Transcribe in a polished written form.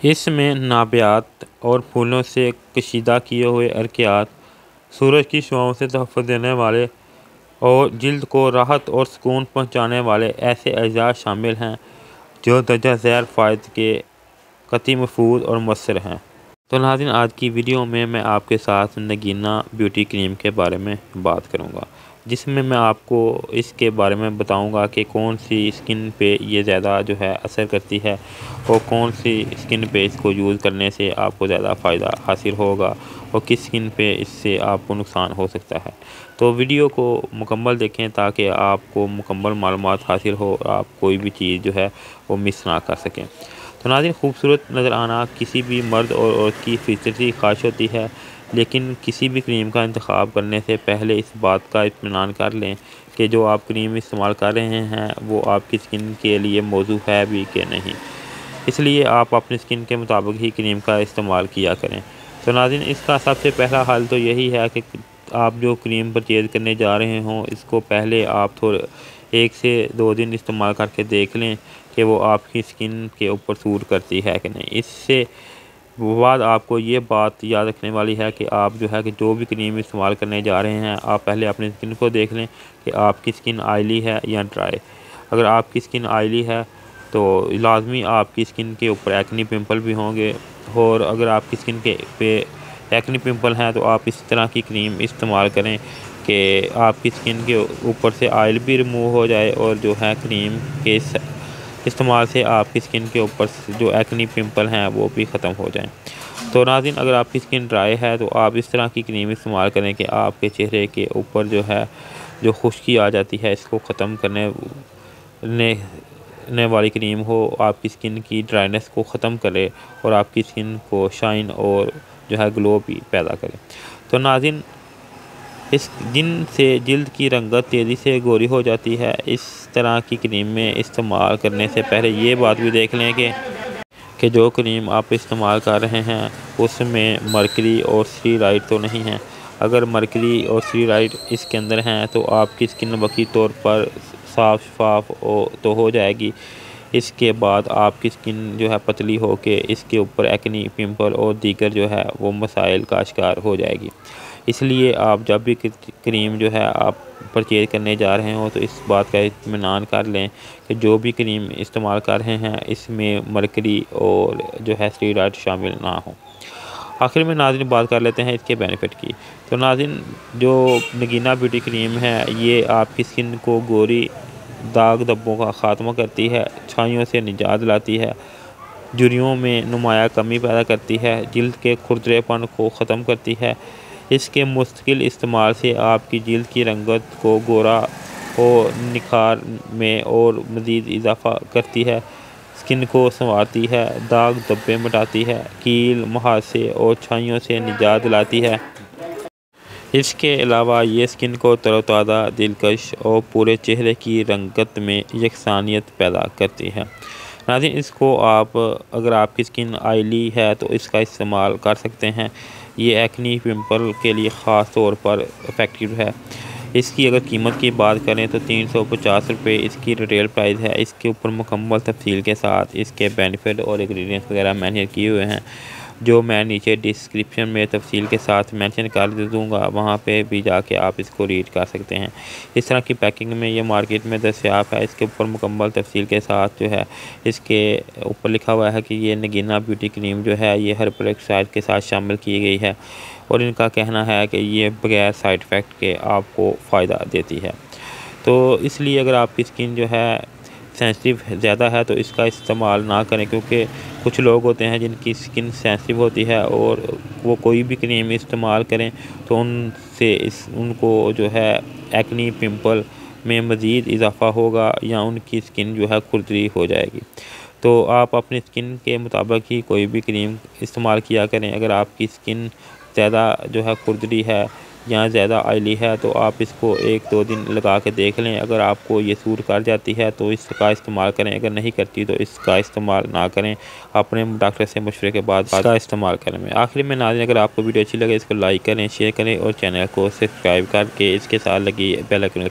इसमें नाबात और फूलों से कशीदा किए हुए अर्कियात, सूरज की शुआओं से तहफ़्फ़ुज़ देने वाले और जिल्द को राहत और सुकून पहुँचाने वाले ऐसे अज़ा शामिल हैं जो दर्जा ज़ैल फ़ायदे के कतई मफूज़ और मौसर हैं। तो नाज़रीन, आज की वीडियो में मैं आपके साथ नगीना ब्यूटी क्रीम के बारे में बात करूँगा, जिसमें मैं आपको इसके बारे में बताऊँगा कि कौन सी स्किन पे ये ज़्यादा जो है असर करती है और कौन सी स्किन पे इसको यूज़ करने से आपको ज़्यादा फ़ायदा हासिल होगा और किस स्किन पे इससे आपको नुकसान हो सकता है। तो वीडियो को मुकम्मल देखें ताकि आपको मुकम्मल मालूमात हासिल हो और आप कोई भी चीज़ जो है वो मिस ना कर सकें। तो नाज़रीन, खूबसूरत नज़र आना किसी भी मर्द और औरत की फितरती ख्वाहिश होती है, लेकिन किसी भी क्रीम का इंतखाब करने से पहले इस बात का इत्मीनान कर लें कि जो आप क्रीम इस्तेमाल कर रहे हैं वो आपकी स्किन के लिए मौजू है भी कि नहीं। इसलिए आप अपनी स्किन के मुताबिक ही क्रीम का इस्तेमाल किया करें। तो नाज़रीन, इसका सबसे पहला हल तो यही है कि आप जो क्रीम परचेज़ करने जा रहे हों, इसको पहले आप थोड़े 1 से 2 दिन इस्तेमाल करके देख लें कि वो आपकी स्किन के ऊपर सूट करती है कि नहीं। इससे बाद आपको ये बात याद रखने वाली है कि आप जो है कि जो भी क्रीम इस्तेमाल करने जा रहे हैं, आप पहले अपनी स्किन को देख लें कि आपकी स्किन ऑयली है या ड्राई। अगर आपकी स्किन ऑयली है तो लाजमी आपकी स्किन के ऊपर एक्ने पिंपल भी होंगे, और अगर आपकी स्किन के पे एक्ने पिंपल हैं तो आप इस तरह की क्रीम इस्तेमाल करें कि आपकी स्किन के ऊपर से ऑयल भी रिमूव हो जाए और जो है क्रीम के इस्तेमाल से आपकी स्किन के ऊपर जो एक्ने पिंपल हैं वो भी ख़त्म हो जाएं। तो नाज़रीन, अगर आपकी स्किन ड्राई है तो आप इस तरह की क्रीम इस्तेमाल करें कि आपके चेहरे के ऊपर जो है जो खुश्की आ जाती है इसको ख़त्म करने वाली क्रीम हो, आपकी स्किन की ड्राइनेस को ख़त्म करे और आपकी स्किन को शाइन और जो है ग्लो भी पैदा करे। तो नाज़रीन, इस जिनसे जिल्द की रंगत तेज़ी से गोरी हो जाती है, इस तरह की क्रीम में इस्तेमाल करने से पहले ये बात भी देख लें कि जो क्रीम आप इस्तेमाल कर रहे हैं उसमें मरकरी और स्टेरॉइड तो नहीं है। अगर मरकरी और स्टेरॉइड इसके अंदर हैं तो आपकी स्किन वक्ती तौर पर साफ़ शफाफ तो हो जाएगी। इसके बाद आपकी स्किन जो है पतली हो के इसके ऊपर एक्ने पिंपल और दीगर जो है वो मसाइल का शिकार हो जाएगी। इसलिए आप जब भी क्रीम जो है आप परचेज़ करने जा रहे हो तो इस बात का इत्मीनान कर लें कि जो भी क्रीम इस्तेमाल कर रहे हैं इसमें मरकरी और जो है स्टेरॉइड शामिल ना हो। आखिर में नाज़रीन बात कर लेते हैं इसके बेनिफिट की। तो नाज़रीन, जो नगीना ब्यूटी क्रीम है ये आपकी स्किन को गोरी दाग धब्बों का ख़ात्मा करती है, छाइयों से निजात दिलाती है, झुर्रियों में नुमाया कमी पैदा करती है, जिल्द के खुरदरेपन को ख़त्म करती है। इसके मुस्तकिल इस्तेमाल से आपकी जिल्द की रंगत को गोरा और निखार में और मज़ीद इजाफ़ा करती है, स्किन को संवारती है, दाग धब्बे मिटाती है, कील मुहासे और छाइयों से निजात दिलाती है। इसके अलावा ये स्किन को तरोताज़ा, दिलकश और पूरे चेहरे की रंगत में यकसानियत पैदा करती है। नाज़रीन, इसको आप अगर आपकी स्किन ऑयली है तो इसका इस्तेमाल कर सकते हैं। ये एक्ने पिंपल के लिए ख़ास तौर पर इफ़ेक्टिव है। इसकी अगर कीमत की बात करें तो 350 रुपये इसकी रिटेल प्राइस है। इसके ऊपर मुकम्मल तफसील के साथ इसके बेनिफिट और इंग्रेडिएंट्स वगैरह मेंशन किए हुए हैं, जो मैं नीचे डिस्क्रिप्शन में तफसील के साथ मेंशन कर दूँगा, वहाँ पे भी जाके आप इसको रीड कर सकते हैं। इस तरह की पैकिंग में ये मार्केट में दस्तयाब है। इसके ऊपर मुकम्मल तफसील के साथ जो है इसके ऊपर लिखा हुआ है कि ये नगीना ब्यूटी क्रीम जो है ये हर पेरोक्साइड के साथ शामिल की गई है और इनका कहना है कि ये बगैर साइड इफ़ेक्ट के आपको फ़ायदा देती है। तो इसलिए अगर आपकी स्किन जो है सेंसिटिव ज़्यादा है तो इसका इस्तेमाल ना करें, क्योंकि कुछ लोग होते हैं जिनकी स्किन सेंसिटिव होती है और वो कोई भी क्रीम इस्तेमाल करें तो उनको जो है एक्ने पिंपल में मज़ीद इजाफ़ा होगा या उनकी स्किन जो है खुरदरी हो जाएगी। तो आप अपनी स्किन के मुताबिक ही कोई भी क्रीम इस्तेमाल किया करें। अगर आपकी स्किन ज़्यादा जो है खुरदरी है या ज़्यादा ऑयली है तो आप इसको 1-2 दिन लगा के देख लें। अगर आपको ये सूट कर जाती है तो इसका इस्तेमाल करें, अगर नहीं करती तो इसका इस्तेमाल ना करें। अपने डॉक्टर से मशवरे के बाद इसका इस्तेमाल करें। मैं आखिर में नाज़रीन, अगर आपको वीडियो अच्छी लगे इसको लाइक करें, शेयर करें और चैनल को सब्सक्राइब करके इसके साथ लगी बेल आइकन